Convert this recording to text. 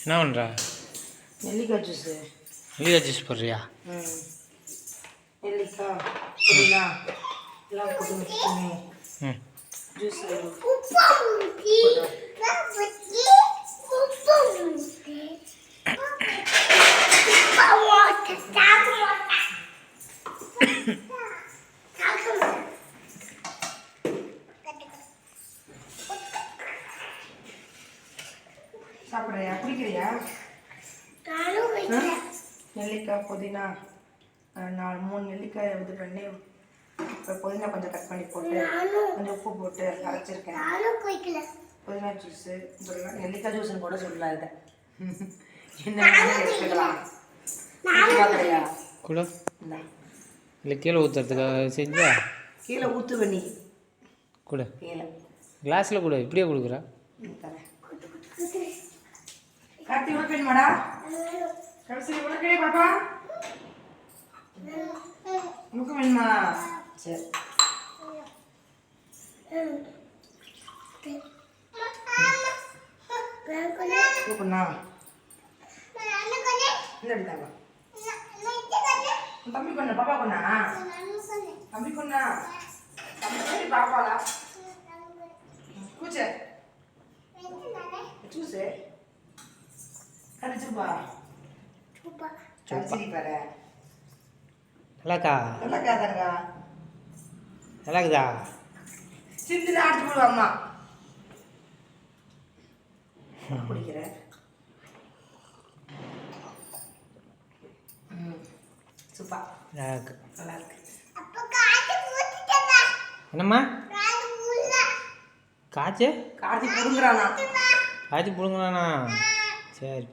என்ன பண்ணுற? நெல்லிக்காய் ஜூஸு. நெல்லிக்காய் ஜூஸ் போடுறியா? நெல்லிக்காய் புதினா எல்லாம் போட்டு மிக்ஸ் பண்ணி ஜூஸ் சாப்பிட்றியா? குடிக்கிறியா? நெல்லிக்காய் புதினா 3 நெல்லிக்காயை இது பண்ணி இப்போ புதினா கொஞ்சம் கட் பண்ணி போட்டு கொஞ்சம் உப்பு போட்டு அரைச்சிருக்கேன். புதினா ஜூஸு நெல்லிக்காய் ஜூஸுன்னு கூட சொல்லலாம். இதை என்ன எடுத்துக்கலாம் பார்க்குறியா? கூட இல்லை கீழே ஊற்றுறதுக்காக செஞ்சா கீழே ஊற்று பண்ணி கூட கீழே கிளாஸில் கூட இப்படியே கொடுக்குறா. தரேன். கார்த்தி உனக்கணுமாடா? கடைசி உனக்கே பாப்பா உனக்கு வேணுமா? சரி கூப்பிடா இல்லை எடுத்தாங்க தம்பி கொண்டா பாப்பா கொண்டா தம்பி கொண்டா தம்பி பாப்பாடா கூச்சே ஜூஸு கடிச்சுப்பா கடிச்சிரி பாரு. நல்லாக்கா நல்லாக்கா தாங்க நல்லாக்குதா? சிந்தில அடிச்சு போடுவாம்மா குடிக்கிறேன். சூப்பா நல்லா இருக்கு. நல்லா இருக்கு. என்னம்மா காய்ச்சி கார்த்தி புடுங்குறானா? காய்ச்சி பிடுங்கண்ணா? சரி.